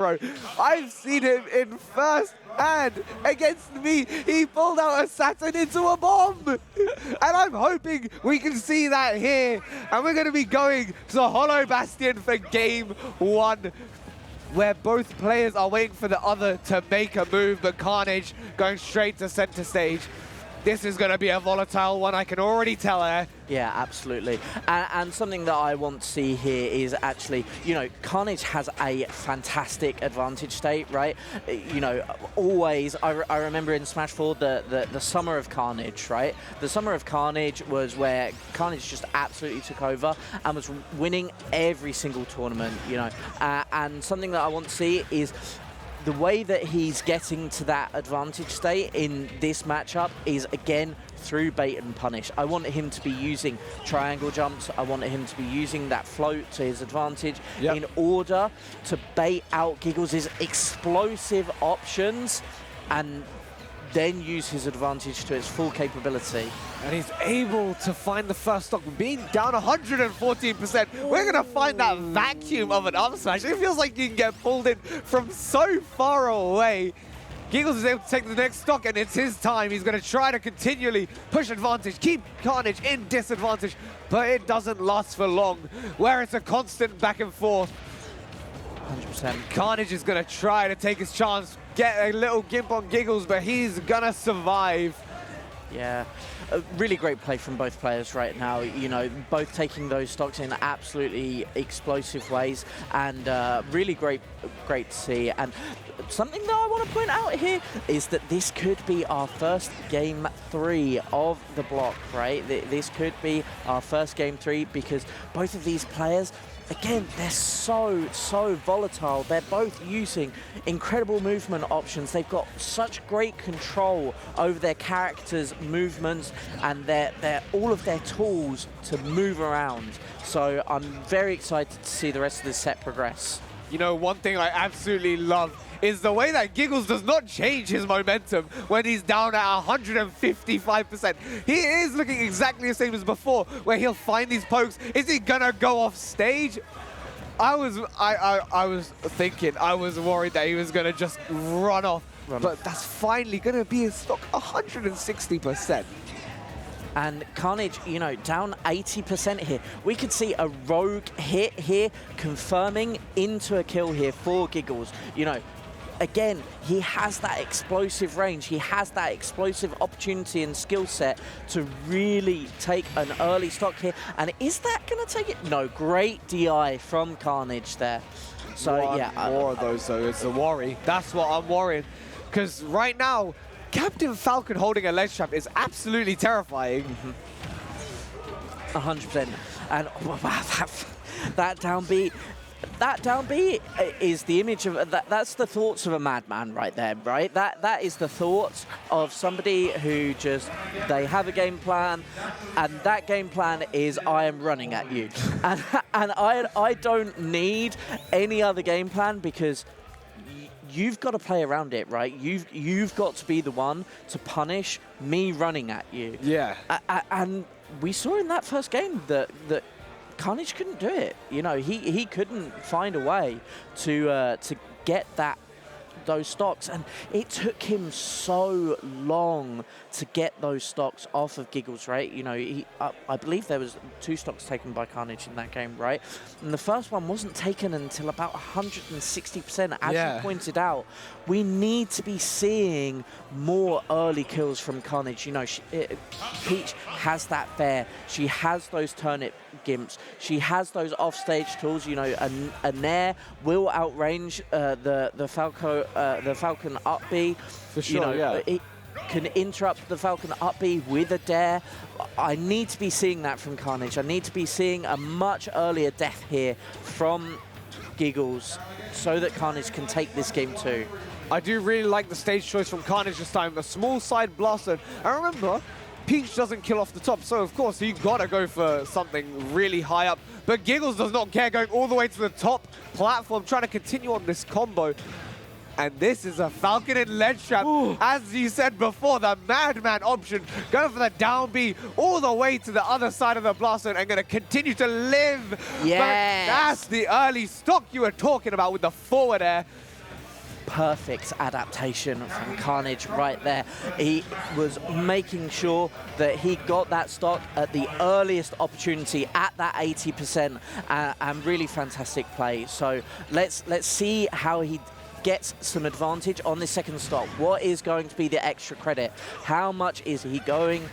bro. I've seen him in first hand against me. He pulled out a Saturn into a bomb. And I'm hoping we can see that here. And we're going to be going to Hollow Bastion for game 1, where both players are waiting for the other to make a move, but Khanage going straight to center stage. This is going to be a volatile one, I can already tell her. Yeah, absolutely. And something that I want to see here is actually, you know, Khanage has a fantastic advantage state, right? You know, always, I remember in Smash 4, the summer of Khanage, right? The summer of Khanage was where Khanage just absolutely took over and was winning every single tournament, you know. And something that I want to see is the way that he's getting to that advantage state in this matchup is, again, through bait and punish. I want him to be using triangle jumps. I want him to be using that float to his advantage in order to bait out Gigglez's explosive options and then use his advantage to its full capability. And he's able to find the first stock, being down 114%. We're going to find that vacuum of an up smash. It feels like you can get pulled in from so far away. Gigglezz is able to take the next stock, and it's his time. He's going to try to continually push advantage, keep Khanage in disadvantage, but it doesn't last for long, where it's a constant back and forth. 100%. Khanage is going to try to take his chance, get a little gimp on Gigglezz, but he's going to survive. Yeah, a really great play from both players right now. You know, both taking those stocks in absolutely explosive ways, and really great to see. And something that I want to point out here is that this could be our first game 3 of the block, right? This could be our first game 3 because both of these players, again, they're so volatile. They're both using incredible movement options. They've got such great control over their characters' movements and all of their tools to move around. So I'm very excited to see the rest of this set progress. You know, one thing I absolutely love is the way that Gigglezz does not change his momentum when he's down at 155%. He is looking exactly the same as before, where he'll find these pokes. Is he gonna go off stage? I was thinking, I was worried that he was gonna just run off, but that's finally gonna be his stock, 160%. And Khanage, you know, down 80% here. We could see a rogue hit here, confirming into a kill here for Gigglezz. You know, again, he has that explosive range. He has that explosive opportunity and skill set to really take an early stock here. And is that going to take it? No, great DI from Khanage there. So, yeah. More of those, though. It's a worry. That's what I'm worried. Because right now, Captain Falcon holding a ledge trap is absolutely terrifying. 100%. And wow, that down B. That down B is the image of that's the thoughts of a madman right there, right? That is the thoughts of somebody who just, they have a game plan, and that game plan is I am running at you. And I don't need any other game plan because you've got to play around it, right? You've got to be the one to punish me running at you. Yeah. And we saw in that first game that Khanage couldn't do it. You know, he couldn't find a way to get those stocks, and it took him so long to get those stocks off of Gigglezz, right? You know, I believe there was 2 stocks taken by Khanage in that game, right? And the first one wasn't taken until about 160%. As you pointed out, we need to be seeing more early kills from Khanage. You know, Peach has that fair. She has those turnip gimps. She has those offstage tools. You know, a Nair will outrange the Falcon up B. For sure, you know, it can interrupt the Falcon up B with a dare. I need to be seeing that from Khanage. I need to be seeing a much earlier death here from Gigglezz so that Khanage can take this game too. I do really like the stage choice from Khanage this time. A small side blaster. And remember, Peach doesn't kill off the top, so of course you gotta go for something really high up. But Gigglezz does not care, going all the way to the top platform, trying to continue on this combo. And this is a Falcon in ledge trap. Ooh. As you said before, the madman option, going for the down B all the way to the other side of the blast zone and going to continue to live. Yes. But that's the early stock you were talking about with the forward air. perfect adaptation from Khanage right there. He was making sure that he got that stock at the earliest opportunity at that 80%, and really fantastic play. So let's see how he gets some advantage on this second stock. What is going to be the extra credit? How much is he going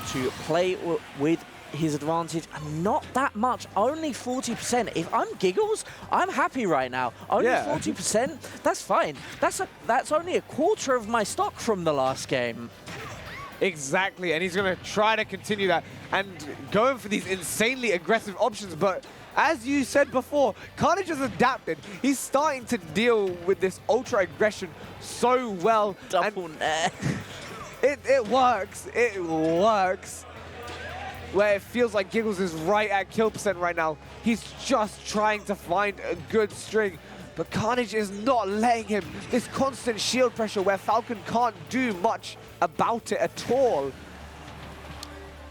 to play with his advantage? And not that much, only 40%. If I'm Gigglezz, I'm happy right now. Only 40%, that's fine. That's only a quarter of my stock from the last game. Exactly, and he's going to try to continue that and going for these insanely aggressive options, but as you said before, Khanage has adapted. He's starting to deal with this ultra aggression so well. Double nair. It works. It works. Where it feels like Gigglezz is right at kill percent right now. He's just trying to find a good string. But Khanage is not letting him. This constant shield pressure where Falcon can't do much about it at all.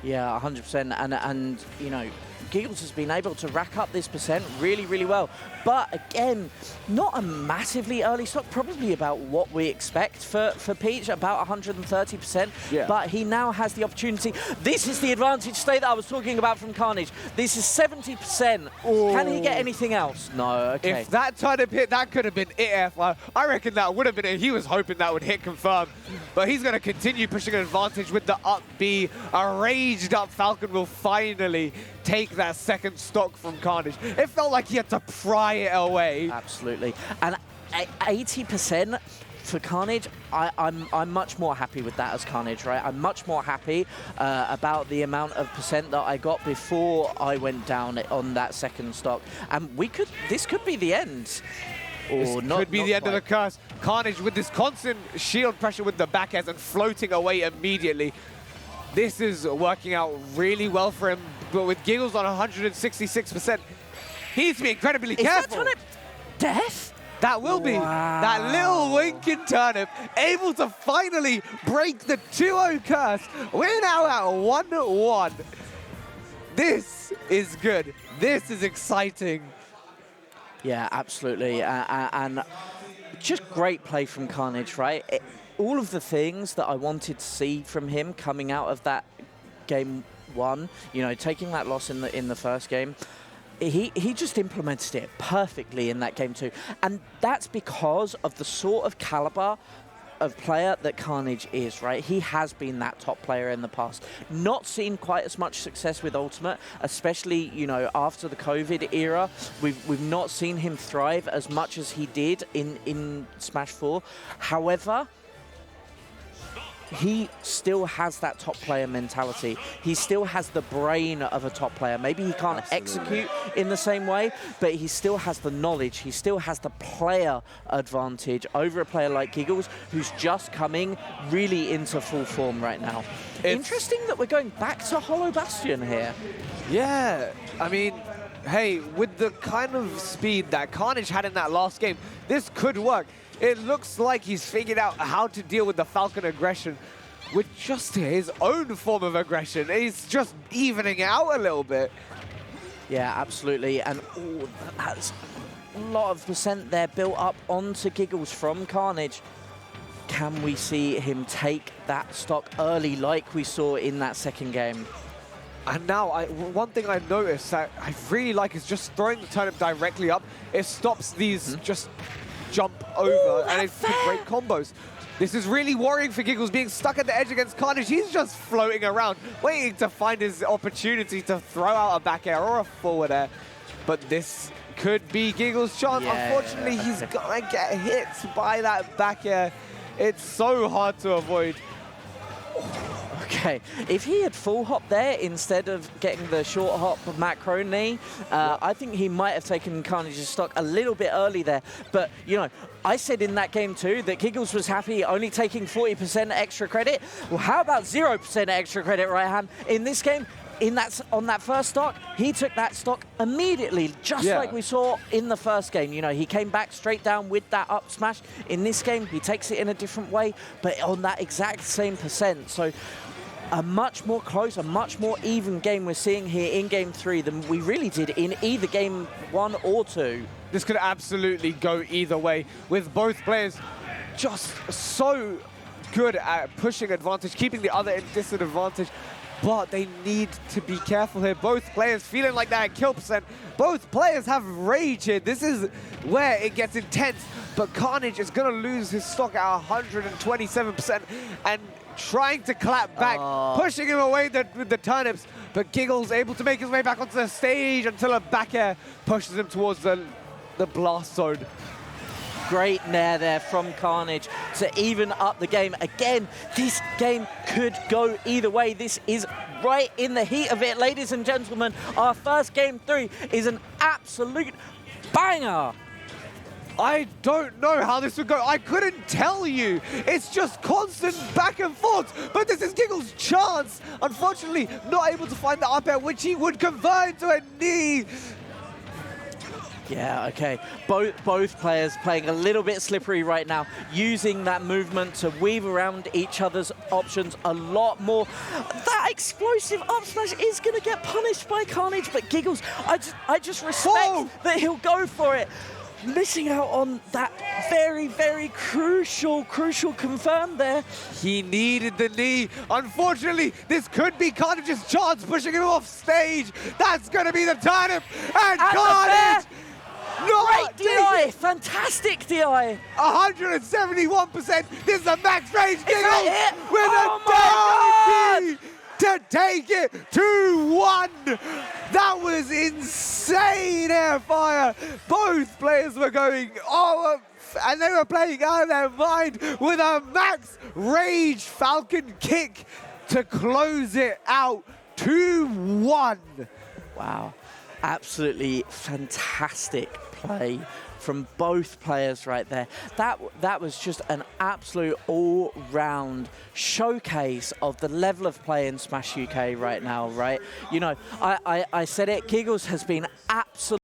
Yeah, 100%. And you know, Gigglezz has been able to rack up this percent really, really well. But again, not a massively early stock, probably about what we expect for Peach, about 130%. Yeah. But he now has the opportunity. This is the advantage state that I was talking about from Khanage. This is 70%. Ooh. Can he get anything else? No, okay. If that turnip hit, that could have been it. I reckon that would have been it. He was hoping that would hit confirm. But he's going to continue pushing an advantage with the up B. A raged up Falcon will finally take that second stock from Khanage. It felt like he had to pry it away. Absolutely. And 80% for Khanage, I'm much more happy with that as Khanage, right? I'm much more happy about the amount of percent that I got before I went down on that second stock. And this could be the end. Or this could be the end of the curse. Khanage with this constant shield pressure with the back airs and floating away immediately. This is working out really well for him, but with Gigglezz on 166%, he needs to be incredibly careful. Is that turnip death? That will be. That little winking turnip, able to finally break the 2-0 curse. We're now at 1-1. This is good. This is exciting. Yeah, absolutely. And just great play from Khanage, right? All of the things that I wanted to see from him coming out of that game one, you know, taking that loss in the first game, he just implemented it perfectly in that game too. And that's because of the sort of caliber of player that Khanage is, right? He has been that top player in the past. Not seen quite as much success with Ultimate, especially, you know, after the COVID era. We've not seen him thrive as much as he did in Smash 4. However, he still has that top player mentality. He still has the brain of a top player. Maybe he can't execute in the same way, but he still has the knowledge. He still has the player advantage over a player like Gigglezz, who's just coming really into full form right now. Interesting that we're going back to Hollow Bastion here. Yeah, I mean, hey, with the kind of speed that Khanage had in that last game, this could work. It looks like he's figured out how to deal with the Falcon aggression with just his own form of aggression. He's just evening it out a little bit. Yeah, absolutely. And that's a lot of percent there built up onto Gigglezz from Khanage. Can we see him take that stock early like we saw in that second game? And now, one thing I noticed that I really like is just throwing the turnip directly up. It stops these just jump over, and it's great combos. This is really worrying for Gigglezz, being stuck at the edge against Khanage. He's just floating around, waiting to find his opportunity to throw out a back air or a forward air. But this could be Gigglez's chance. Yeah. Unfortunately, he's gonna get hit by that back air. It's so hard to avoid. Okay, if he had full hop there instead of getting the short hop macro knee, I think he might have taken Khanage's stock a little bit early there. But, you know, I said in that game too that Gigglezz was happy only taking 40% extra credit. Well, how about 0% extra credit, right hand? In this game, on that first stock, he took that stock immediately, just like we saw in the first game. You know, he came back straight down with that up smash. In this game, he takes it in a different way, but on that exact same percent. So a much more close, a much more even game we're seeing here in game 3 than we really did in either game 1 or 2. this could absolutely go either way, with both players just so good at pushing advantage, keeping the other in disadvantage. But they need to be careful here. Both players feeling like they're at kill percent. Both players have rage here. This is where it gets intense. But Khanage is going to lose his stock at 127% and trying to clap back, pushing him away with the turnips. But Gigglezz able to make his way back onto the stage until a back air pushes him towards the blast zone. Great nair there from Khanage to even up the game. Again, this game could go either way. This is right in the heat of it, ladies and gentlemen. Our first game 3 is an absolute banger. I don't know how this would go. I couldn't tell you. It's just constant back and forth. But this is Gigglezz' chance. Unfortunately, not able to find the up air, which he would convert to a knee. Yeah, okay. Both players playing a little bit slippery right now, using that movement to weave around each other's options a lot more. That explosive up smash is going to get punished by Khanage, but Gigglezz, I just respect that he'll go for it. Missing out on that very, very crucial confirm there. He needed the knee. Unfortunately, this could be Khanage's chance, pushing him off stage. That's going to be the turnip. And Khanage! Great DI, fantastic DI. 171%. This is a max range Gigglezz with a down knee to take it 2-1. That was insane airfire. Both players were going and they were playing out of their mind with a max rage Falcon kick to close it out 2-1. Wow. Absolutely fantastic play from both players right there. That was just an absolute all-round showcase of the level of play in Smash UK right now, right? You know, I said it, Gigglezz has been absolutely